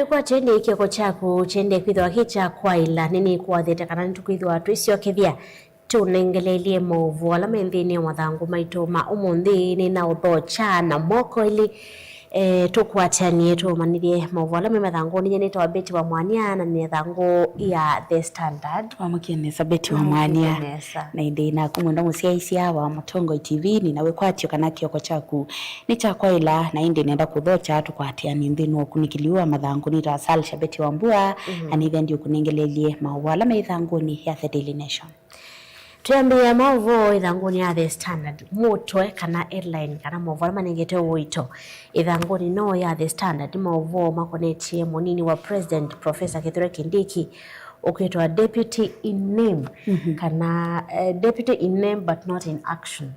kwa chende kioko chaku chende kwithwa kicha kwa ila nini kwa theta kana ntukwithwa twisio kithia tunengelelie movu ala menthini wa mathangu maitu ma umuthi ni na uthocha na moko ili tukwatanie tumanirie movu ala me mathangu ni nyeneta wa Betty wa Mwania na ni mathangu ya The Standard wa mukienesa Betty wa Mwania na indi na kumwenda musiaisia wa Mutongo TV ni nawe kwatio kana kioko chaku ni cha kwa ila na indi nenda kuthocha tukwatiani nthini okunikiliwa mathangu ni rasalisha Betty wa Mbua ani then kunengelelie movu ala methangu ni ya The Daily Nation. Tuambia mavo ithanguni ya The Standard mutwe kana airline kana mavo manengete wito ithanguni no ya The Standard mavo makonetie munini wa President Professor Kithure Kindiki ukitwa deputy in name kana deputy in name but not in action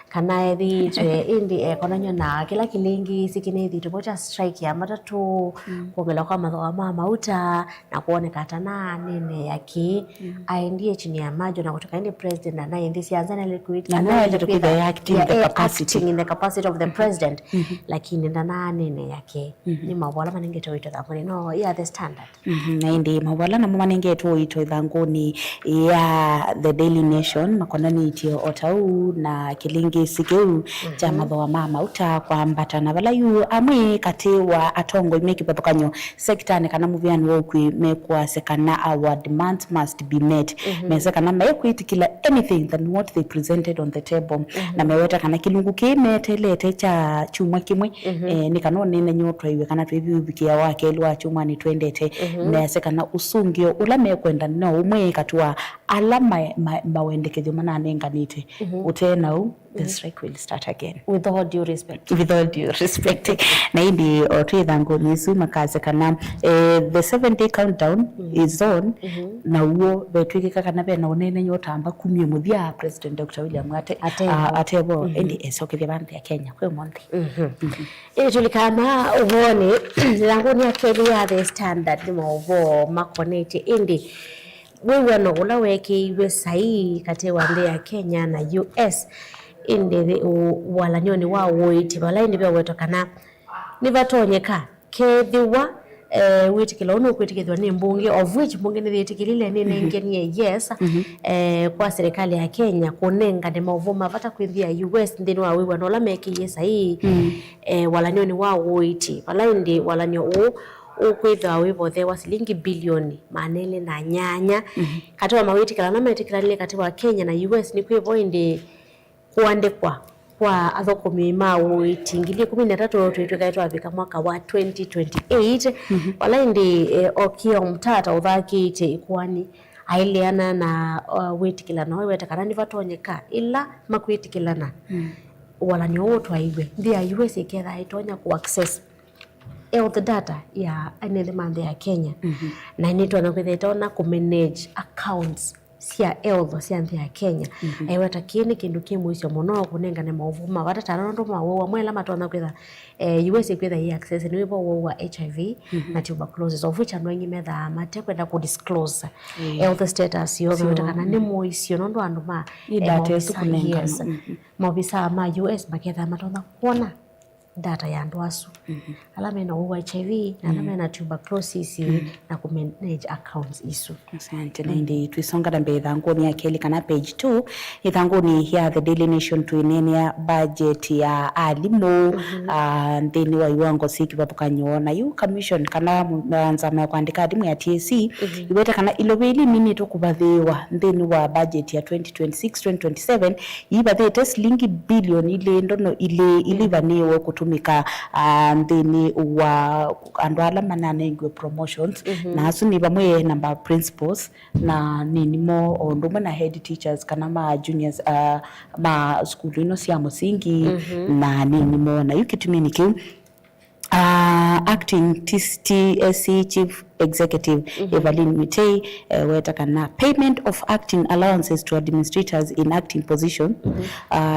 kana ethi twe indi konanyo na kila kilingi sikinethi tupocha strike ya matatu kuongela kwa mathoa ma mauta na kuoneka tana nene yake aendie chini ya majo na kutoka indi president na naye ndisi anzana ile kuita na acting in the capacity of the president lakini ndana nene yake ni mawala manengeto ito thangoni no ya The Standard na indi mawala na manengeto ito thangoni ya The Daily Nation makonani itio otau na kilingi sikeu cha mathoa ma mauta kwambatana bala yu amwe kati wa atongo imeki papakanyo sektane kana muviani wokwi mekwa sekana our demands must be met mesa kana mekwitikila anything than what they presented on the table na meweta kana kilungu kimetelete cha chumwa kimwe ni kanone ne nyotwa iwe kana twibibikia wake lwa chumwa ni twendete mesa kana usungio ula mekwenda no umwe katwa alama mawendekejo mana nenganite utena the strike will start again with all due respect na hindi otwithango nisu makaze kana the 7-day countdown is on na uo betwikika kana bena onene nyotamba kumye muthia President Dr. William Atebo ndi esokithia bantu ya Kenya kwe monthi tulikana uone langoni ya Kenya ya The Standard movo makonete indi wewe no ula weke iwe sahi kati wa ya Kenya na US indi walanyoni wa witi bala indi bya wetokana ni batonyeka kethiwa witikila ono kwitikithwa ni mbunge of which mbunge ni thitikilile ni ngenie yes kwa serikali ya Kenya kunenga de mavuma bata kwithia US ndini wa wiwa no la meke yes sahi walanyoni wa witi bala indi walanyo ukwitha wibothe wa silingi bilioni manele na nyanya katiwa mawitikila na metikila kati wa Kenya na US ni kwivo indi kuandikwa kwa athokumi mawo itingilie 13 twitwikaitwa vika mwaka wa 2028 wala indi okio mtata uthakite ikwani aileana na witikilana weta kana ni vatonyeka ila makwitikilana wala nyotwa iwe thia US iketha itonya ku access health data ya element ya Kenya na nitwa na kwithitona ku manage accounts sia health sia ya Kenya aiwata kini kindu kimwe icio muno kunengane mauvuma watatana ndo mawo mwela matona kwitha US kwitha hii access ni wibo wa HIV na tuberculosis of which andu metha mate kwenda ku disclose health status yo watakana ni mo icio ndo andu ma data kunengana mobisa ma US maketha matona kuona data ya andu asu alama na HIV na alama na tuberculosis na ku manage accounts isu asante na ndi twisonga dambe thangoni ya keli kana page 2 ithangoni ya The Daily Nation tuinenia budget ya alimu ndeni wa iwango siki babukanyo na yu commission kana nzama kwandika adimu ya TSC ibeta kana ilobeli mini to kubathiwa ndeni wa budget ya 2026-2027 ibathete shilingi bilioni ile ndono ile vaniwe kutumika ndeni wa andu ala mananengwe promotions na asu ni bamwe number principals na ninimo ondume na head teachers kana ma juniors ma school ino cia musingi na ninimo na yukitumini kiu acting TSC chief Executive Evelyn Mitei wetakana payment of acting allowances to administrators in acting position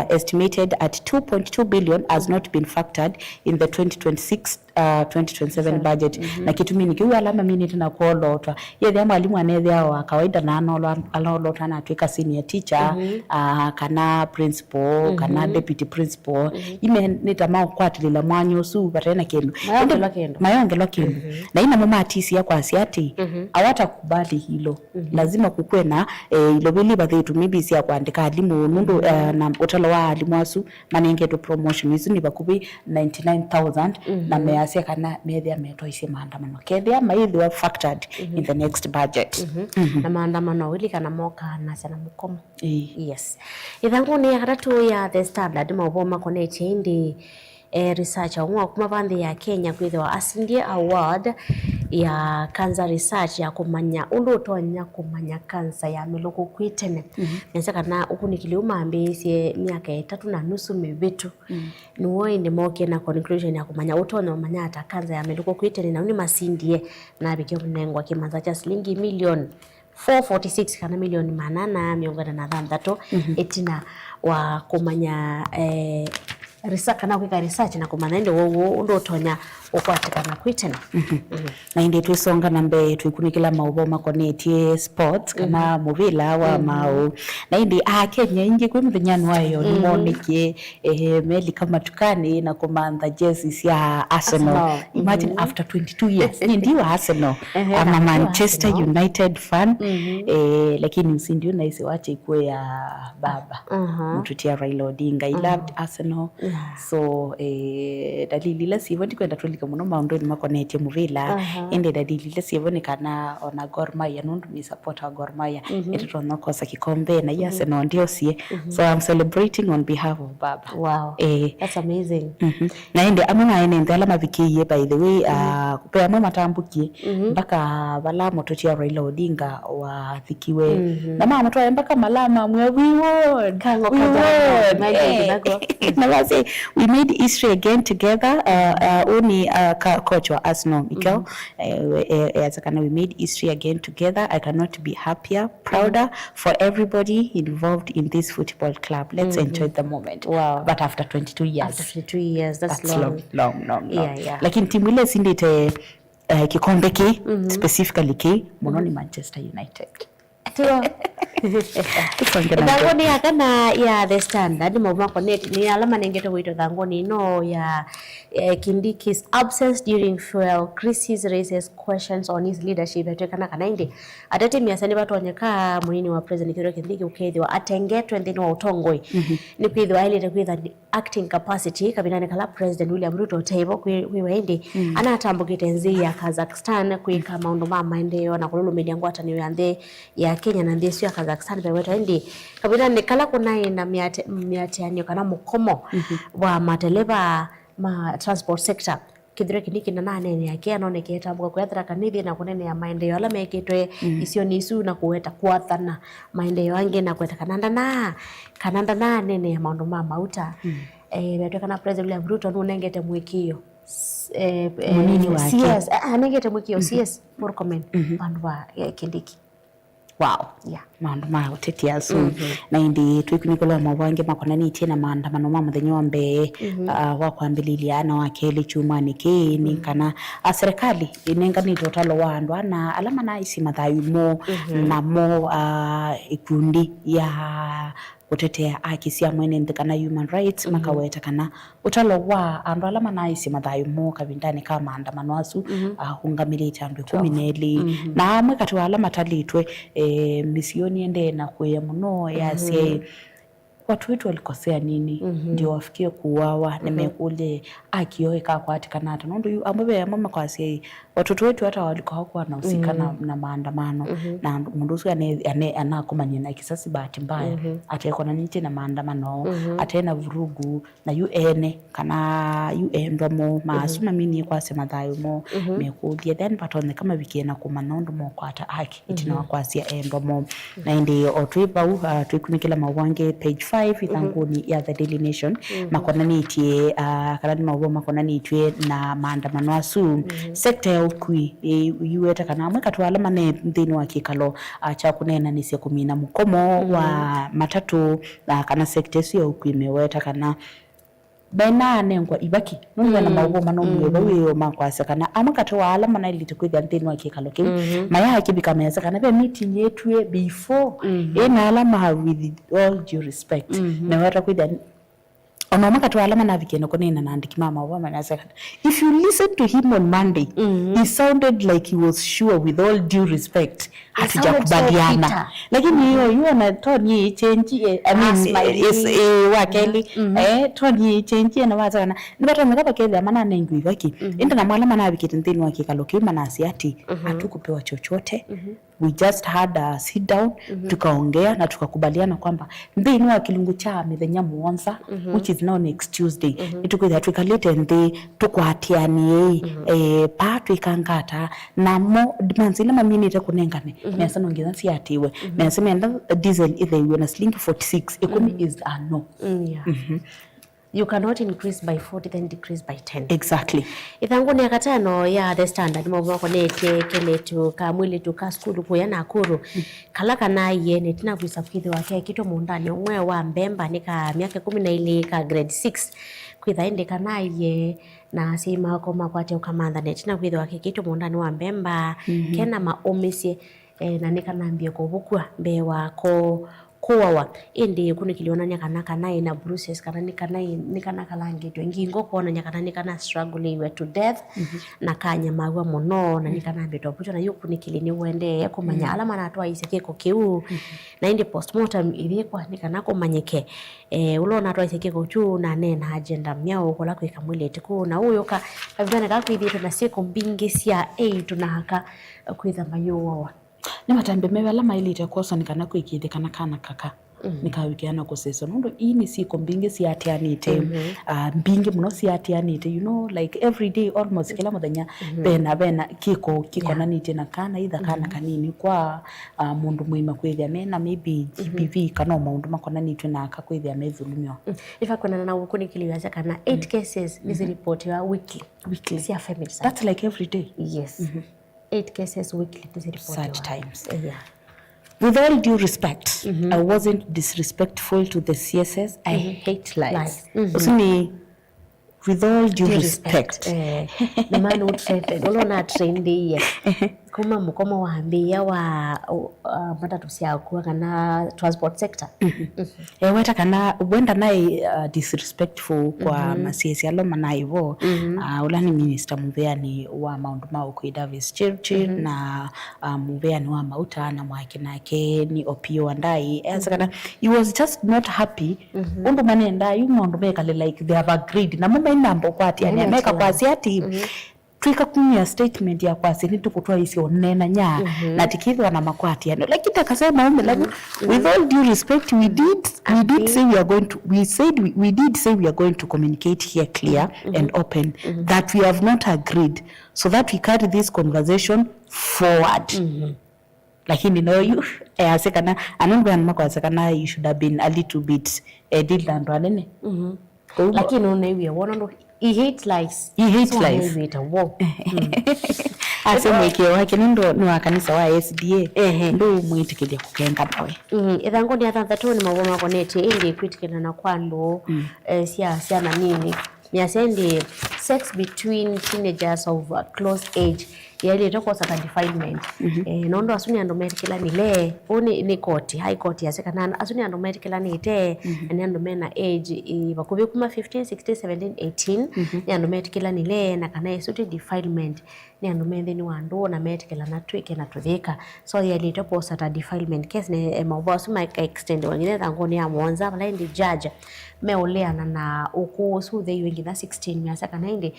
estimated at 2.2 billion has not been factored in the 2026-2027 budget. Na kitu mimi nikiwa alama mimi tena kuolotwa yeye mwalimu anethia wa kawaida na analolota na tweka senior teacher kana principal kana deputy principal ime nitama kwatilila mwanyo su batena kendo mayongelo kendo na ina mama atisi yakwa asiati awata kubali hilo lazima kukwe na ilo bili bathitu maybe si yakwandika alimu nundu na utalo wa alimu asu manenge to promotion isu ni bakubi 99,000 na measia kana methia meto isi maandamano kethia maithi wa factored in the next budget na maandamano wili kana moka na sana mukomo yes ithangu ni yakatatu ya The Standard mauboma connect indi researcher wa kuma bandi ya Kenya kwithwa asindie award ya cancer research ya kumanya utonya kumanya cancer ya meluku kwitene nesa kana ukunikiliuma ambisie miaka 3.5 mibitu nuo indi moke na conclusion ya kumanya utonya umanya ata cancer ya meluku kwitene na uni masindie na bikyo mnengwa kimanza cha shilingi milioni 446 kana milioni 883 etina wa kumanya research kana kwika research na kumanya ndio ndo utonya ukwatikana kwitena na indi twisonga nambe twikunikila mauboma konetie sports kana muvila wa mau na indi Kenya ingi kwi muthinyani wayo nimoneke meli kama tukani na kumantha jerseys ya Arsenal. Imagine after 22 years ndi wa Arsenal ama Manchester United fan lakini msindi unaisi wache ikue ya baba mtutia Raila Odinga. I loved Arsenal so dalili la sivyo ndikwenda tulika muno maundoni makonetie muvila ende dalili la sivyo nikana ona Gor Mahia nundu ni supporter wa Gor Mahia etono kosa kikombe na Arsenal ndio sie so I'm celebrating on behalf of baba. Wow, that's amazing. Na ende amuna ene ndala mavikiye by the way kupea mama matambukie mpaka bala mototia Raila Odinga wathikiwe na mama toa mpaka malama we won kango kaja na basi we made history again together uni coach wa Arsenal Mikel yazakana we made history again together. I cannot be happier, prouder for everybody involved in this football club. Let's enjoy the moment. Wow. But after 22 years. After 22 years, that's long. Yeah. Lakini timu ile sindite kikombe ki specifically ki mononi Manchester United. Thangoni akana ya The Standard mauma connect ni alama nengeto wito thangoni no ya Kindiki's absence during fuel crisis raises questions on his leadership atekana kana indi atete miasani batu wanyaka munini wa president Kithure Kindiki ukethwa atengetwe nthini wa utongoi ni kwithwa ile kwitha acting capacity kabinane kala president William Ruto table kwiwa indi anatambukite nzi ya Kazakhstan kwika maundu ma maendeleo na kululumia ngwata ni ya Kenya na ndesu ya Kazakhstan beweto indi kabinane kala kunai na miatianio kana mukomo wa mateleva ma transport sector Kithure Kindiki na nane yake anoneke tambuka kwethra kanithi na kunene ya maendeleo ala mekitwe isio nisu na kuweta kwathana maendeleo ange na kweta kananda na nene ya maundu ma mauta beto kana president William Ruto nungete mwikio munini wake CS anengete mwikio CS Murkomen bandu wa Kindiki. Wow. Yeah. Maundu ma uteti asu na indi twikunikolo mawange makonani tena maandamano ma muthenya wa mbee wa kwambililiana wa keli chuma niki ni kana serikali inenganitwo talo wa andu ana alama na isi mathayumo na mo ikundi ya kutetea haki cia mwene ndikana human rights makaweta kana utalo wa andu alama na isi mathayumo kabindani kama maandamano asu hungamirite andu 12 na amwe kati wa alama talitwe misioni ende na kuya muno yase watu wetu walikosea nini ndio wafikie kuuawa nimekule akioeka kwa atikana hata ndio ambaye ya mama kwa sei watoto wetu hata walikuwa hakuwa wanahusika na maandamano na mundusu anakomanya na kisasi bahati mbaya ataiko na nini na maandamano atena vurugu na UN kana UN ndomo maasuma mini kwa sema thayo mo mekudia then patone kama bikiena kumanondo mo kwa hata haki itina kwa sia ndomo na ndio otwiba twikunikila mawange page 5 ithanguni ya The Daily Nation makonanitie kana ni mauvo makonanitie na maandamano asu sekta ya ukui yueta kana amwe katwala mane nthini wa kikalo cha kunena ni cia kumina mukomo wa matatu kana sekta ya ukui meweta kana bena nengwa ibaki nunga na mauvo manomwe bawe makwasa kana amakatu wala mana ilite kwithia nthini wa kikalo ki maya akibika meza kana be meeting yetu before ena alama with all due respect na wata kwithia ona makatu alama na vikeno konena na andiki mama wa manasa if you listen to him on Monday he sounded like he was sure with all due respect hatujakubaliana lakini hiyo na toni change I mean is wakeli toni change na wazana nibata ngaba kele amana nengu ibaki enda na mwala mana bikiti nthini wa kikalo kiuma na asiati hatukupewa chochote we just had a sit down tukaongea na tukakubaliana kwamba nthini wa kilungu cha mithenya muonza which is now next Tuesday itukwitha tukalite nthi tukwatianie patu ikangata na mo demands ile maminite kunengane nesa nongeza siatiwe nesa menda diesel either you na sling 46 economy is a no you cannot increase by 40 then decrease by 10 exactly ithanguni ya katano ya The Standard mauvo konete keletu ka mwili tuka skulu kuya Nakuru kala kana yene tina kuisafithi wake kito mundani umwe wa Mbemba nika miaka 12 ka grade 6 kwitha ende kana ye na sima koma kwate ukamanda netina kwitha wake kito mundani wa Mbemba kena maomisie na nika nambia ko bukwa mbe wako kuwawa indi kunikiliona nyakana naye na bruises kana nikana kalange ngingo kona nyakana nikana struggling we to death na kanya magwa mono na nikana mbeto pucho na yuko nikilini wende kumanya alama na atwa iseke ko kiu na indi postmortem ilikuwa nikana kumanyeke ulona atwa iseke ko tu na nena agenda myao kola kwika mwili tiku na huyo ka avana ka kwithito na siku mbingi cia tunahaka kwitha mayo ni matambe mewe alama ili itakosa nikana kuikide kana kaka nikawikiana kuseso ndo ini siko mbingi siatianite mbingi muno siatianite you know like every day almost kila muthenya bena kiko nanite na kana either kana kanini kwa mundu muima kwithia mena maybe GBV kana maundu makona nitwe na akakwithia methulumio ifa kuna na ukunikiliwa kana 8 cases is reported weekly sia family that's like every day yes 8 cases weekly is reported such times with all due respect I wasn't disrespectful to the CSS I hate lies usini with all due respect the man who trained ulona trained ye kuma mkomo wa hambia wa matatu sia kwa kana transport sector weta kana wenda naye disrespectful kwa masiesi aloma naivo ulani minister Muveani wa Mount Mau kwa Davis Churchill na Muveani wa Mauta na mwake nake ni Opio Andai kana he was just not happy undu manenda you mundu meka like they have agreed na mama inambo kwati yani ameka kwa siati twika kumia statement ya kwasi ni tukutoa isio nena nya na tikithwa na makwati yani like itakasema like with all due respect we did say we are going to we did say we are going to communicate here clear and open that we have not agreed so that we carry this conversation forward lakini no you asekana anongwa makwasakana you should have been a little bit did and wanene lakini unawe wona ndo he hates lies asemekeo wake ndo ni wa kanisa wa SDA ndo mwitikilia kukenga nawe ithango ni athanthatu ni mawoma konete indi kwitikana na kwando sia na nini niasendi sex between teenagers of close age yali toko sa defilement nondo asuni ando medicala nile oni ni court high court yasekana asuni ando medicala nite ani ando mena age bakubi kuma 15 16 17 18 ni ando medicala nile na kana isuti defilement ni ando mende ni wando na medicala na twike na tuthika so yali toko sa defilement case ne maboss might extend wengine thangoni ya mwanza bala ndi judge meoleana na uko so they wengi na 16 yasakana indi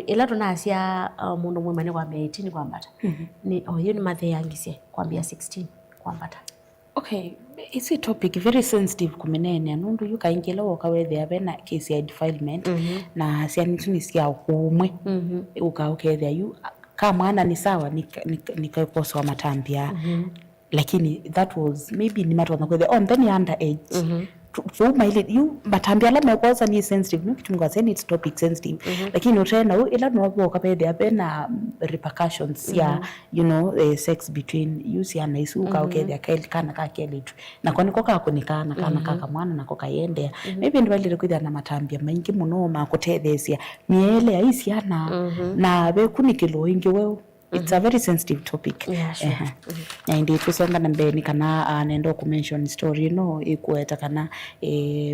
ila tunasia mundu mwemane kwa 18 kwambata ni hiyo ni mathe yangisie kwambia 16 kwambata okay it's a topic very sensitive kumenene nundu yukaingela wakawethe abena case ya defilement na siani tunisia kumwe ukaukethe yu kama ana ni sawa nikaikosa matambia lakini that was maybe ni matu wanakwethe on then under age fuma ile yu batambia la mekoza ni sensitive no kitu ngwase ni topic sensitive lakini utena ila no boka pede apena repercussions ya you know sex between yusi ana isuka okay kana ka kelitu na kwani koka kunikana kana kaka mwana na koka yende maybe ndibali kwithia na matambia maingi muno makutethesia miele ya isiana na be kunikilo ingi wewe. It's a very sensitive topic. Yeah, sure. Na ndi tusonga na mbeni kana nendo ku mention story no ikueta kana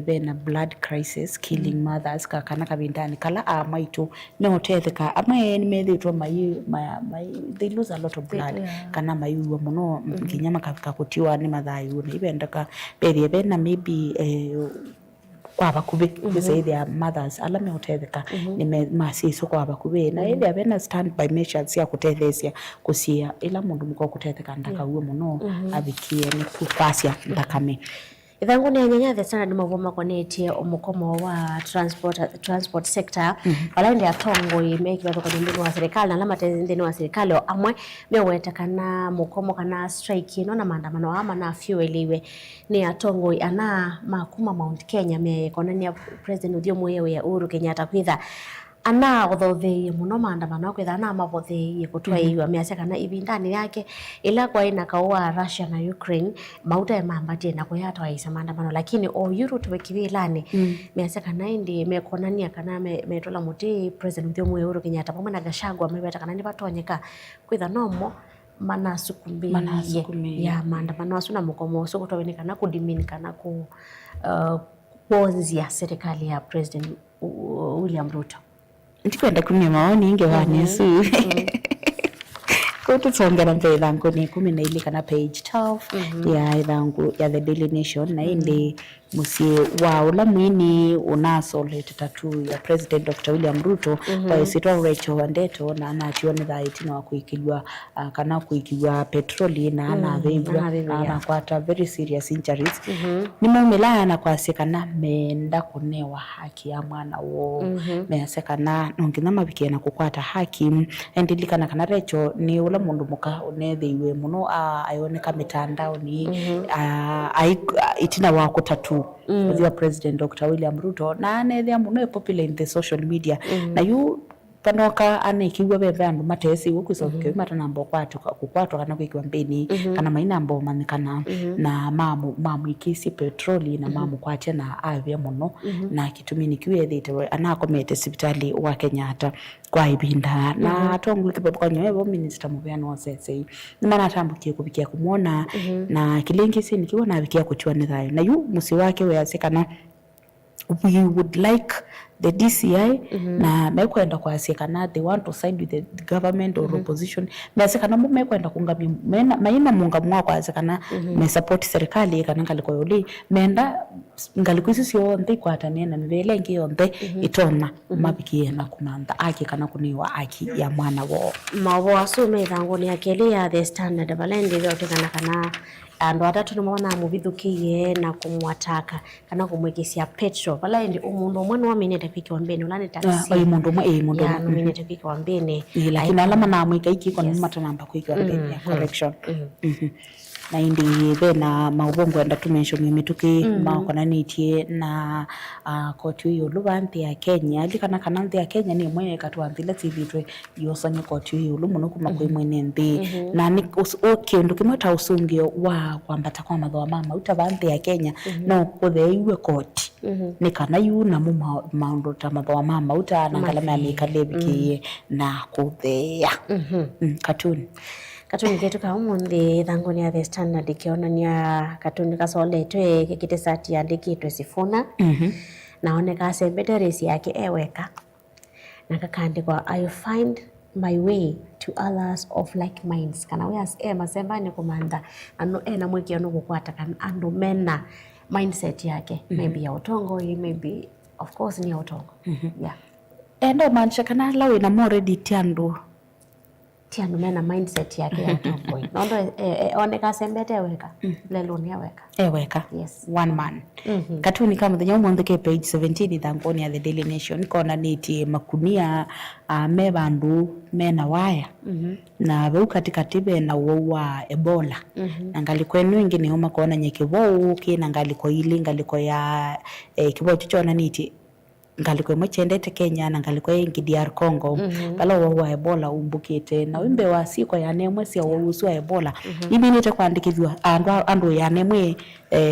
bena blood crisis killing mothers kana kabindani kala amaitu no tetheka ama ni methitwa mai they lose a lot of blood kana mayu muno kinyama kakutiwa ni mathayu na ibendaka bena maybe kwa bakube say their mothers ala me utetheka ni masiso kwa bakube na ile abena stand by measures ya kutethesia kusia ila mundu muko kutetheka ndaka uwe muno abikie ni kupasya ndakame ithangu ni anyanya the standard mavoma konetie omukomo wa transport sector ala ndi atongo imeki bato kwa wa serikali na lama tezindeni wa serikali amwe mewetakana mukomo kana strike no na maandamano ama na fueliwe ni atongo ana makuma Mount Kenya me konania president udio mwewe ya Uhuru Kenyatta kwitha ana othothei muno maandamano kwitha ana mavothei kutwa iwa miacia kana ibindani yake ila kwa ina kaua Russia na Ukraine mauta ya mambatie na kuyatwa isa maandamano lakini o Euro tuwekivilani miacia kana indi mekonania kana metola muti president udio mwewe Uhuru Kenyatta pamwe na Gachagua mebeta kana ni batonyeka kwitha nomo manasukumbi ya maandamano asuna mukomo so kutowenekana kudiminikana ku kuonzia serikali ya president William Ruto. Ndikwenda kumya maoni inge wanesu ko tutsongera mbele langu ni 12 kana page 12 ya idangu ya the Daily Nation na indi musie wa ula mwini unaso lete tatu ya President Dr. William Ruto kwa isitwa Rachel Wandeto na anachione dhaiti na kuikilwa kana kuikilwa petroli na anavibwa na kwata very serious injuries ni mumela na kwa sekana menda kunewa haki ya mwana wo measekana nongina mabike na kukwata haki endilikana kana Rachel ni ula mundu muka unethiwe muno ayoneka mitandao ni itina wako tatu the President Dr. William Ruto na anethia muno popular in the social media na you panoka anekiwa bebe andu matesi ukusoke matanambo kwatwa kana kwikiwa mbeni kana maina ambo manikana na mamu ikisi petroli na mamu kwatia na avya muno na kitumini kiwe thite anakomete hospitali wa Kenyatta kwa ibinda na tongu kipepo kwa nyewe minister mubiano osese ni maana atambukie kubikia kumwona na kilingisi nikiwa na abikia kuchua nithayo na yu musi wake weasekana we would like the DCI na mekwenda kwa asekana they want to side with the government or opposition mesekana mekwenda kungamia maina munga mwa kwa asekana me support serikali kana ngaliko yoli menda ngaliko isi yonde kwa tanena mbele ngi yonde itona mabikie na kunanda aki kana kuniwa aki ya mwana wo mawo asume thangu ni akelia the standard balende yote kana ando atatu nimona mubithukiye na kumwataka kana kumwekisia petrol bala ndi umundu omwe wa minete kwiki wambene ulane taxi mundu omwe ya minete kwiki wambene lakini alama na mwika iki kwa matanamba kwiki wambene correction na indi bena maubongo enda tu mention mituki makona nitie na koti yo lubanti ya Kenya alikana kananthi ya Kenya ni mwenye katwanthile tibitwe yosanye koti yo lumuno kuma kwa mwene ndi na ni okay ndukimota usungio wa kwambata kwa mathoa mama utabanthi ya Kenya no kutheiwe koti ni kana yu na maundu ta mathoa mama utanangala ya mikalebikie na kuthea katuni katuni ketu ka umundi thangu ni the standard kionania katuni kasoletwe kikite sati andikitwe Sifuna naoneka secretaries yake eweka na kakandikwa I find my way to others of like minds kana we as masembani kumanda ano na mwiki ano kukwata kana ando mena mindset yake maybe ya utongo maybe of course ni ya utongo yeah endo mancha kana lawe na more ditiando tiano mena mindset yake ya tomboy nondo oneka sembete weka lelo ni weka weka yes one man katuni kama the nyomo ndike page 17 thangoni ya the Daily Nation kona niti makunia me bandu mena waya na bau katika tibe na wa Ebola na ngaliko enu ingine homa kona nyekibo kina ngaliko ili ngaliko ya kibo chichona niti ngaliko mwechendete Kenya na ngaliko yengi DR Congo kala wa Ebola umbukite na wimbe wa siko ya nemwe sia wa Ebola ibi nite kwandikizwa andu ya nemwe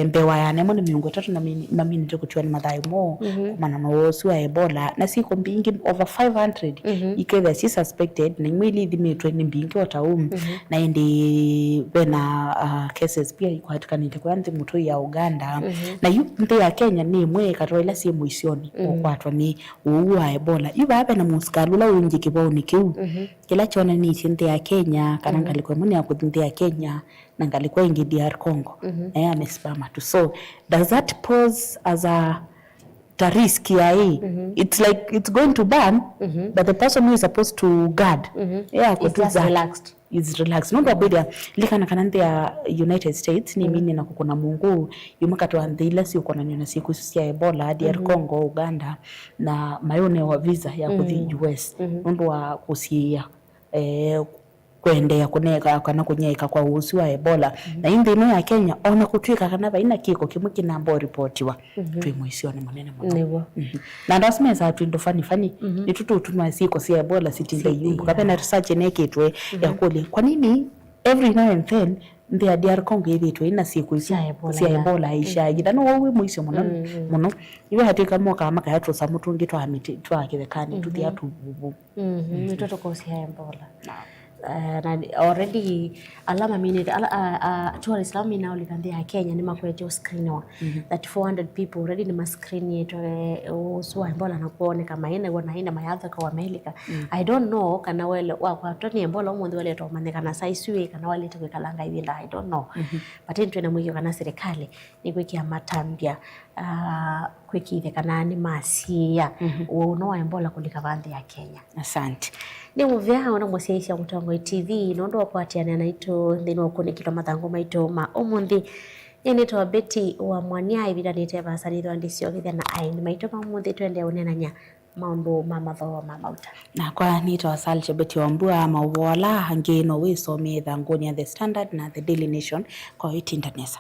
mbewa ya nemwe ni miongo 3 na mimi nite kuchwa ni madai mo kumana na wosu wa Ebola na siko mbingi over 500 ikethe si suspected na mwili dhimitwe ni mbingi wataum na indi bena cases pia iko katika nite kwa nti mtu ya Uganda na yu ya Kenya ni mwe katwaila si muisioni kwatwa ni wa Ebola iba abe na musikalula wingi kiboni kiu kila chona ni nti ya Kenya kana ngaliko muni ya kuthi ya Kenya na ngaliko ingi DR Congo amesipama tu. So does that pose as a risk ya it's like it's going to burn but the person who is supposed to guard is just relaxed is relaxed no babedia likana kanante ya United States ni mini na kukuna Mungu yumaka to andila si uko na siku ya Ebola DR Congo Uganda na mayone wa visa ya kuthi US ndo wa kusia kwende ya kuneka kana kunyeka kwa usi wa Ebola na indi ino ya Kenya ona kutwika kana baina kiko kimwe kinambo reportiwa twimwisio ni munene muno na ndasime za twindo fani ni tutuma siko si Ebola sitinde yumbu kapena research neketwe ya kule kwa nini every now and then ndia DR Congo yithitwe ina siku cia Ebola aisha gidano wowe mwisio muno iwe hatika moka maka yatro samutungi twa miti twa kithekani tuthi atububu mitoto ko cia Ebola already alama minute tourist alama now likandia Kenya ni makwete screenwa that 400 people already ni screen yetu uswa Ebola na kuone kama ina wana ina mayadha kwa America I don't know kana wale kwa toni Ebola umwe wale to mandeka na saiswe kana wale to kalanga hivi I don't know but into na mwiki kana serikali ni kwikia matambia kwikithe kana ni masia uno Ebola kulika bandi ya Kenya. Asante ni muvya ona mwasiaisha Mutongo TV nondo wakwatiana naito ndino kunikitwa mathango maito ma omundi nito Betty wa Mwanya ibida nite basarithwa ndisio githia na aini maito ma omundi twende unenanya maundu mamatho mamauta na kwa nito Salche Betty Wambua maubola hangeno wisome thangoni ya The Standard na The Daily Nation kwa itindanesa